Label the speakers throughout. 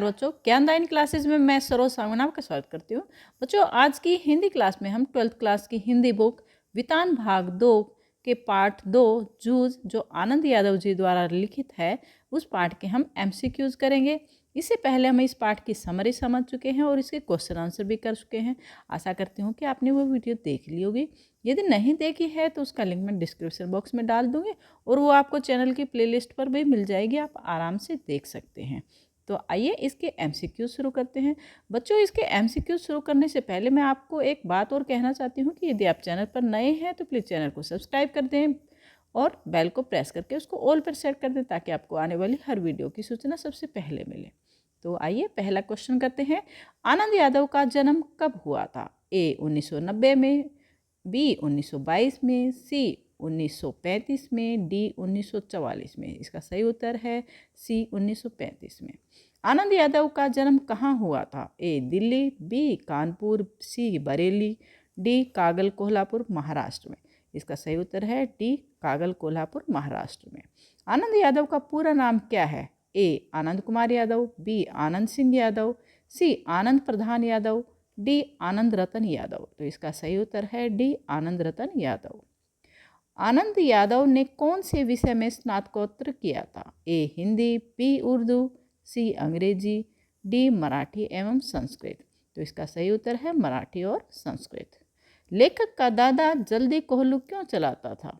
Speaker 1: बच्चों, ज्ञानदायिनी क्लासेज में मैं सरोज सावंत आपका स्वागत करती हूँ। बच्चों, आज की हिंदी क्लास में हम 12th क्लास की हिंदी बुक वितान भाग 2 के पार्ट 2 जूझ, जो आनंद यादव जी द्वारा लिखित है, उस पार्ट के हम MCQs करेंगे। इससे पहले हम इस पार्ट की समरी समझ चुके हैं और इसके क्वेश्चन आंसर भी कर चुके हैं। आशा करती हूँ कि आपने वो वीडियो देख ली होगी। यदि नहीं देखी है तो उसका लिंक मैं डिस्क्रिप्शन बॉक्स में डाल दूँगी और वो आपको चैनल की प्लेलिस्ट पर भी मिल जाएगी, आप आराम से देख सकते हैं। तो आइए इसके MCQ शुरू करते हैं। बच्चों, इसके MCQ शुरू करने से पहले मैं आपको एक बात और कहना चाहती हूँ कि यदि आप चैनल पर नए हैं तो प्लीज़ चैनल को सब्सक्राइब कर दें और बेल को प्रेस करके उसको ऑल पर सेट कर दें, ताकि आपको आने वाली हर वीडियो की सूचना सबसे पहले मिले। तो आइए पहला क्वेश्चन करते हैं। आनंद यादव का जन्म कब हुआ था? A 1990 में, B 1922 में, C 1935 में, D 1944 में। इसका सही उत्तर है C 1935 में। आनंद यादव का जन्म कहाँ हुआ था? A Delhi, B Kanpur, C Bareilly, D Kagal Kolhapur Maharashtra में। इसका सही उत्तर है D कागल कोल्हापुर महाराष्ट्र में। आनंद यादव का पूरा नाम क्या है? A Anand Kumar Yadav, B Anand Singh Yadav, C Anand Pradhan Yadav, D आनंद रतन यादव। तो इसका सही उत्तर है D आनंद रतन यादव। आनंद यादव ने कौन से विषय में स्नातकोत्तर किया था? A Hindi, B Urdu, C अंग्रेजी, D मराठी एवं संस्कृत। तो इसका सही उत्तर है मराठी और संस्कृत। लेखक का दादा जल्दी कोहलू क्यों चलाता था?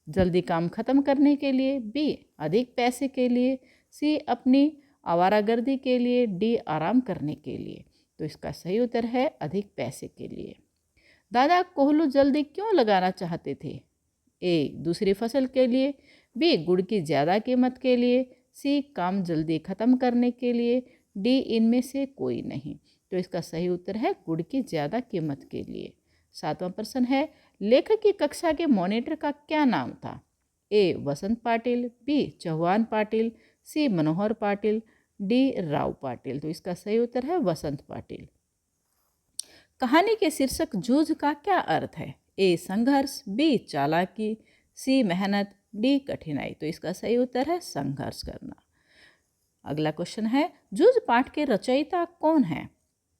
Speaker 1: जल्दी काम खत्म करने के लिए, B अधिक पैसे के लिए, C अपनी आवारागर्दी के लिए, D आराम करने के लिए। तो इसका सही उत्तर है अधिक पैसे के लिए। दादा कोहलू जल्दी क्यों लगाना चाहते थे? A दूसरी फसल के लिए, B गुड़ की ज़्यादा कीमत के लिए, C काम जल्दी ख़त्म करने के लिए, D इनमें से कोई नहीं। तो इसका सही उत्तर है गुड़ की ज़्यादा कीमत के लिए। 7वां प्रश्न है, लेखक की कक्षा के मॉनिटर का क्या नाम था? A Vasant Patil, B Chauhan Patil, C Manohar Patil, D Rao Patil. तो इसका सही उत्तर है वसंत पाटिल। कहानी के शीर्षक जूझ का क्या अर्थ है? A संघर्ष, B चालाकी, C मेहनत, D कठिनाई। तो इसका सही उत्तर है संघर्ष करना। अगला क्वेश्चन है, जूझ पाठ के रचयिता कौन है?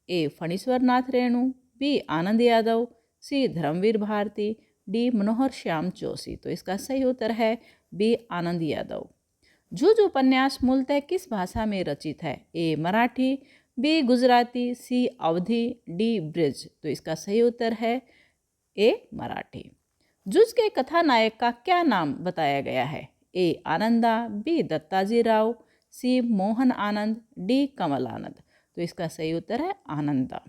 Speaker 1: A Phanishwar Nath Renu, B Anand Yadav, C Dharmveer Bharti, D मनोहर श्याम जोशी। तो इसका सही उत्तर है B आनंद यादव। जूझ उपन्यास मूलतः किस भाषा में रचित है? A Marathi, B Gujarati, C Awadhi, D bridge. तो इसका सही उत्तर है A मराठी। जूझ के कथानायक का क्या नाम बताया गया है? A Ananda, B Dattaji Rao, C Mohan Anand, D कमल आनंद। तो इसका सही उत्तर है आनंदा।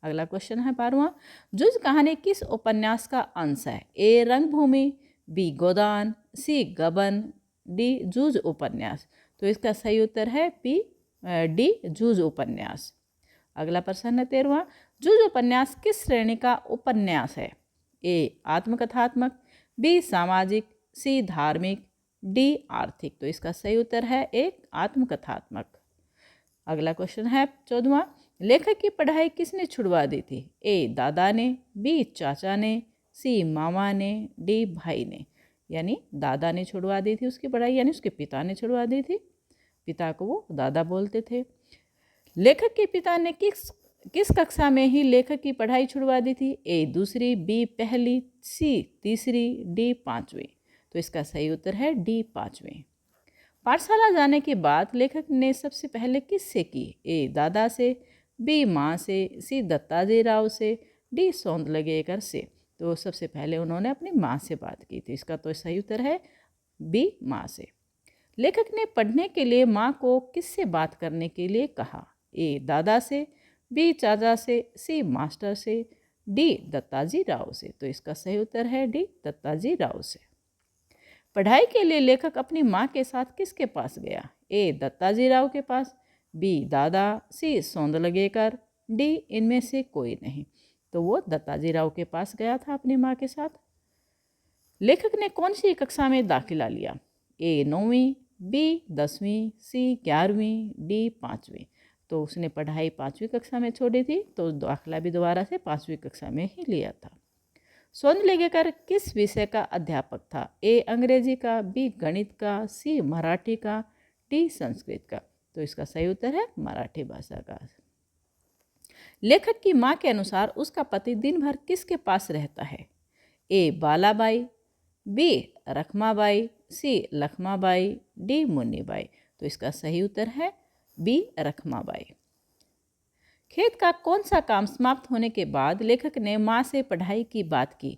Speaker 1: अगला क्वेश्चन है 12वां, जूझ कहानी किस उपन्यास का अंश है? A रंगभूमि, B गोदान, C गबन, D जूझ उपन्यास। तो इसका सही उत्तर है D जूझ उपन्यास। अगला प्रश्न है 13वां, जूझ उपन्यास किस श्रेणी का उपन्यास है? A आत्मकथात्मक, B सामाजिक, C धार्मिक, D आर्थिक। तो इसका सही उत्तर है एक आत्मकथात्मक। अगला क्वेश्चन है 14वां, लेखक की पढ़ाई किसने छुड़वा दी थी? A दादा ने, B चाचा ने, C मामा ने, D भाई ने। यानी दादा ने छुड़वा दी थी उसकी पढ़ाई, यानी उसके पिता ने छुड़वा दी थी। पिता को वो दादा बोलते थे। लेखक के पिता ने किस कक्षा में ही लेखक की पढ़ाई छुड़वा दी थी? A दूसरी, B पहली, C तीसरी, D पाँचवीं। तो इसका सही उत्तर है D पाँचवीं। पाठशाला जाने के बाद लेखक ने सबसे पहले किससे की? A दादा से, B माँ से, C दत्ताजी राव से, D सौंदलगेकर से। तो सबसे पहले उन्होंने अपनी माँ से बात की थी। इसका तो सही उत्तर है B माँ से। लेखक ने पढ़ने के लिए माँ को किससे बात करने के लिए कहा? A दादा से, B चाचा से, C मास्टर से, D दत्ताजी राव से। तो इसका सही उत्तर है D दत्ताजी राव से। पढ़ाई के लिए लेखक अपनी माँ के साथ किसके पास गया? A दत्ताजी राव के पास, B दादा, C सौंदलगेकर, D इनमें से कोई नहीं। तो वो दत्ताजी राव के पास गया था अपनी माँ के साथ। लेखक ने कौन सी कक्षा में दाखिला लिया? A 9वीं, B 10वीं, C 11वीं, D 5वीं। तो उसने पढ़ाई 5वीं कक्षा में छोड़ी थी, तो दाखिला भी दोबारा से 5वीं कक्षा में ही लिया था। सौंदलगेकर किस विषय का अध्यापक था? A अंग्रेजी का, B गणित का, C मराठी का, D संस्कृत का। तो इसका सही उत्तर है मराठी भाषा का। लेखक की माँ के अनुसार उसका पति दिन भर किसके पास रहता है? ए बालाबाई, बी रखमाबाई, सी लखमाबाई, डी मुन्नीबाई। तो इसका सही उत्तर है बी रखमाबाई। खेत का कौन सा काम समाप्त होने के बाद लेखक ने माँ से पढ़ाई की बात की?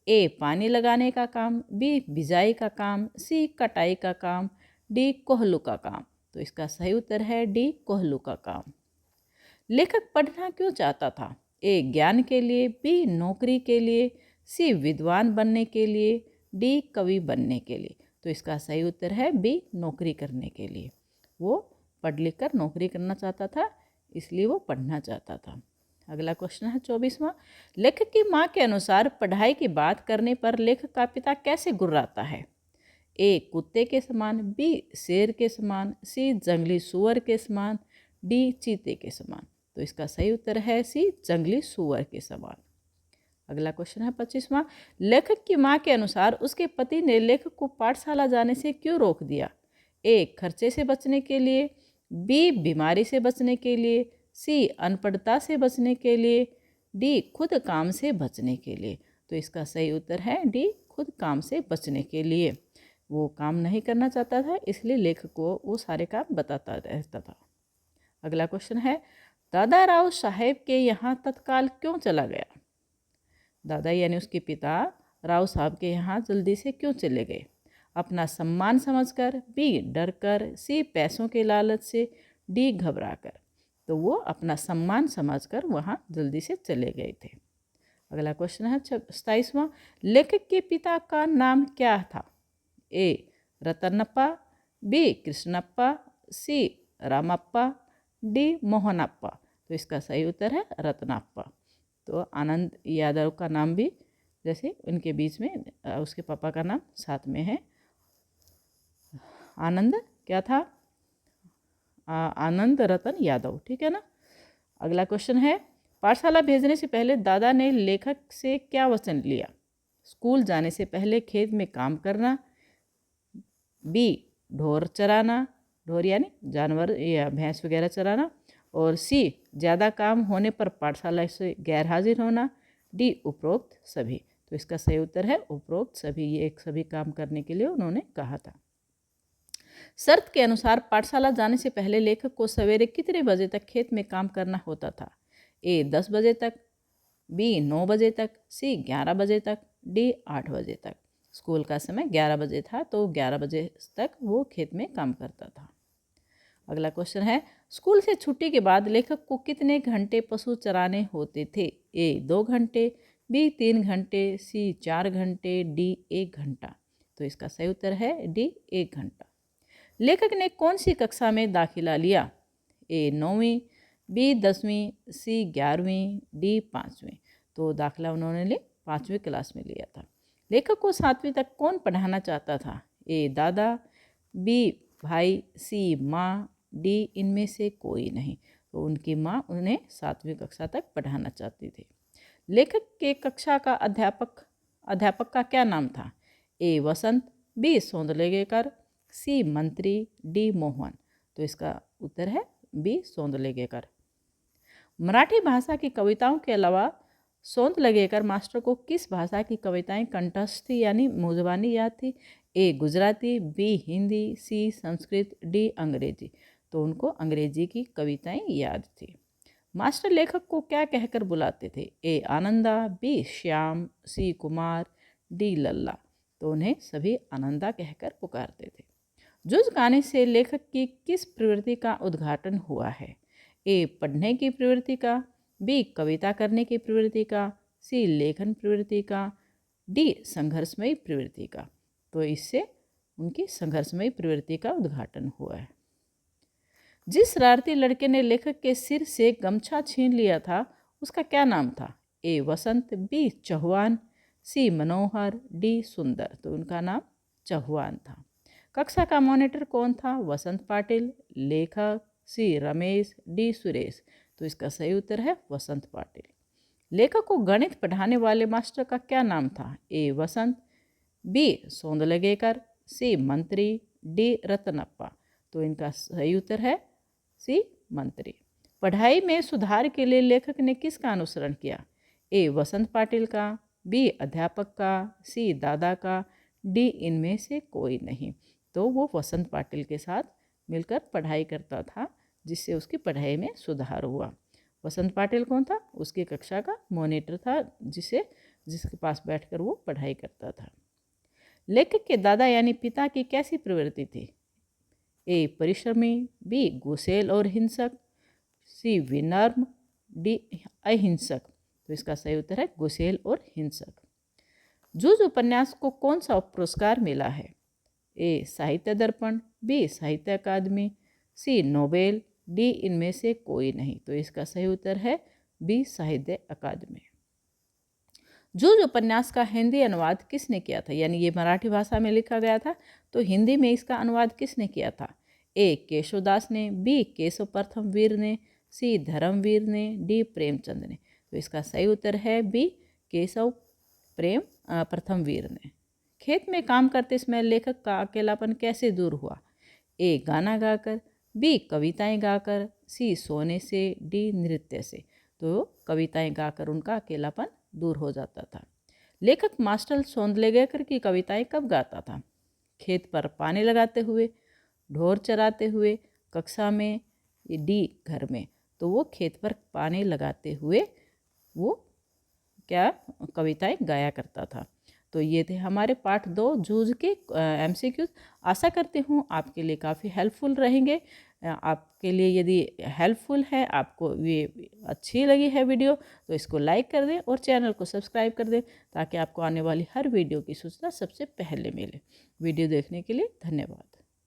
Speaker 1: ए पानी लगाने का काम, बी बिजाई का काम, सी कटाई का काम, डी कोहलू का काम। तो इसका सही उत्तर है डी कोहलू का काम। लेखक पढ़ना क्यों चाहता था? ए ज्ञान के लिए, बी नौकरी के लिए, सी विद्वान बनने के लिए, डी कवि बनने के लिए। तो इसका सही उत्तर है बी नौकरी करने के लिए। वो पढ़ लिख कर नौकरी करना चाहता था, इसलिए वो पढ़ना चाहता था। अगला क्वेश्चन है 24वां। लेखक की माँ के अनुसार पढ़ाई की बात करने पर लेखक का पिता कैसे गुर्राता है? ए कुत्ते के समान, बी शेर के समान, सी जंगली सुअर के समान, डी चीते के समान। तो इसका सही उत्तर है सी जंगली सुअर के समान। अगला क्वेश्चन है 25वां। लेखक की माँ के अनुसार उसके पति ने लेखक को पाठशाला जाने से क्यों रोक दिया? ए खर्चे से बचने के लिए, बी बीमारी से बचने के लिए, सी अनपढ़ता से बचने के लिए, डी खुद काम से बचने के लिए। तो इसका सही उत्तर है डी खुद काम से बचने के लिए। वो काम नहीं करना चाहता था, इसलिए लेखक को वो सारे काम बताता रहता था। अगला क्वेश्चन है दादा राव साहेब के यहाँ तत्काल क्यों चला गया? दादा यानी उसके पिता राव साहब के यहाँ जल्दी से क्यों चले गए? अपना सम्मान समझकर, बी डर कर, सी पैसों के लालच से, डी घबरा कर। तो वो अपना सम्मान समझकर वहाँ जल्दी से चले गए थे। अगला क्वेश्चन है 27वां। लेखक के पिता का नाम क्या था? ए रतनप्पा, बी कृष्णप्पा, सी रामप्पा, डी मोहनप्पा। तो इसका सही उत्तर है रत्नप्पा। तो आनंद यादव का नाम भी जैसे उनके बीच में उसके पापा का नाम साथ में है। आनंद क्या था? आनंद रतन यादव, ठीक है ना। अगला क्वेश्चन है पाठशाला भेजने से पहले दादा ने लेखक से क्या वचन लिया? स्कूल जाने से पहले खेत में काम करना, बी ढोर चराना, ढोर यानी जानवर या भैंस वगैरह चराना, और सी ज़्यादा काम होने पर पाठशाला से गैर हाजिर होना, डी उपरोक्त सभी। तो इसका सही उत्तर है उपरोक्त सभी। ये एक सभी काम करने के लिए उन्होंने कहा था। शर्त के अनुसार पाठशाला जाने से पहले लेखक को सवेरे कितने बजे तक खेत में काम करना होता था? ए 10 बजे तक, बी 9 बजे तक, सी 11 बजे तक, डी 8 बजे तक। स्कूल का समय 11 बजे था, तो 11 बजे तक वो खेत में काम करता था। अगला क्वेश्चन है स्कूल से छुट्टी के बाद लेखक को कितने घंटे पशु चराने होते थे? ए 2 घंटे, बी 3 घंटे, सी 4 घंटे, डी 1 घंटा। तो इसका सही उत्तर है डी 1 घंटा। लेखक ने कौन सी कक्षा में दाखिला लिया? ए 9वीं, बी 10वीं, सी 11वीं, डी 5वीं। तो दाखिला उन्होंने ले 5वीं क्लास में लिया था। लेखक को 7वीं तक कौन पढ़ाना चाहता था? ए दादा, बी भाई, सी माँ, डी इनमें से कोई नहीं। तो उनकी माँ उन्हें 7वीं कक्षा तक पढ़ाना चाहती थी। लेखक के कक्षा का अध्यापक का क्या नाम था? ए वसंत, बी सौंदलेकर, सी मंत्री, डी मोहन। तो इसका उत्तर है बी सौंदलेकर। मराठी भाषा की कविताओं के अलावा सौंदलेकर मास्टर को किस भाषा की कविताएं कंठस्थ थी यानी मुजबानी याद थी? ए गुजराती, बी हिंदी, सी संस्कृत, डी अंग्रेजी। तो उनको अंग्रेजी की कविताएं याद थी। मास्टर लेखक को क्या कहकर बुलाते थे? ए आनंदा, बी श्याम, सी कुमार, डी लल्ला। तो उन्हें सभी आनंदा कहकर पुकारते थे। जुज गाने से लेखक की किस प्रवृत्ति का उद्घाटन हुआ है? ए पढ़ने की प्रवृत्ति का, बी कविता करने की प्रवृत्ति का, सी लेखन प्रवृत्ति का, डी संघर्षमयी प्रवृत्ति का। तो इससे उनकी संघर्षमयी प्रवृत्ति का उद्घाटन हुआ है। जिस शरारती लड़के ने लेखक के सिर से गमछा छीन लिया था उसका क्या नाम था? ए वसंत, बी चौहान, सी मनोहर, डी सुंदर। तो उनका नाम चौहान था। कक्षा का मॉनिटर कौन था? वसंत पाटिल। लेखक सी रमेश, डी सुरेश। तो इसका सही उत्तर है वसंत पाटिल। लेखक को गणित पढ़ाने वाले मास्टर का क्या नाम था? ए वसंत, बी सौंदलगेकर, सी मंत्री, डी रतनप्पा। तो इनका सही उत्तर है सी मंत्री। पढ़ाई में सुधार के लिए लेखक ने किसका अनुसरण किया? ए वसंत पाटिल का, बी अध्यापक का, सी दादा का, डी इनमें से कोई नहीं। तो वो वसंत पाटिल के साथ मिलकर पढ़ाई करता था, जिससे उसकी पढ़ाई में सुधार हुआ। वसंत पाटिल कौन था? उसकी कक्षा का मॉनिटर था, जिसके पास बैठकर वो पढ़ाई करता था। लेखक के दादा यानी पिता की कैसी प्रवृत्ति थी? ए परिश्रमी, बी गुस्सैल और हिंसक, सी विनम्र, डी अहिंसक। तो इसका सही उत्तर है गुस्सैल और हिंसक। जूझ उपन्यास को कौन सा पुरस्कार मिला है? ए साहित्य दर्पण, बी साहित्य अकादमी, सी नोबेल, डी इनमें से कोई नहीं। तो इसका सही उत्तर है बी साहित्य अकादमी। जूझ उपन्यास का हिंदी अनुवाद किसने किया था? यानी ये मराठी भाषा में लिखा गया था, तो हिंदी में इसका अनुवाद किसने किया था? ए केशवदास ने, बी केशव प्रथम वीर ने, सी धर्मवीर ने, डी प्रेमचंद ने। तो इसका सही उत्तर है बी केशव प्रथम वीर ने। खेत में काम करते समय लेखक का अकेलापन कैसे दूर हुआ? ए गाना गाकर, बी कविताएं गाकर, सी सोने से, डी नृत्य से। तो कविताएं गाकर उनका अकेलापन दूर हो जाता था। लेखक मास्टर सौंदलेगर की कविताएं कब गाता था? खेत पर पानी लगाते हुए, ढोर चराते हुए, कक्षा में, डी घर में। तो वो खेत पर पानी लगाते हुए वो क्या कविताएं गाया करता था। तो ये थे हमारे पाठ 2 जूझ के MCQs। आशा करती हूँ आपके लिए काफ़ी हेल्पफुल रहेंगे। आपके लिए यदि हेल्पफुल है, आपको ये अच्छी लगी है वीडियो, तो इसको लाइक कर दें और चैनल को सब्सक्राइब कर दें, ताकि आपको आने वाली हर वीडियो की सूचना सबसे पहले मिले। वीडियो देखने के लिए धन्यवाद।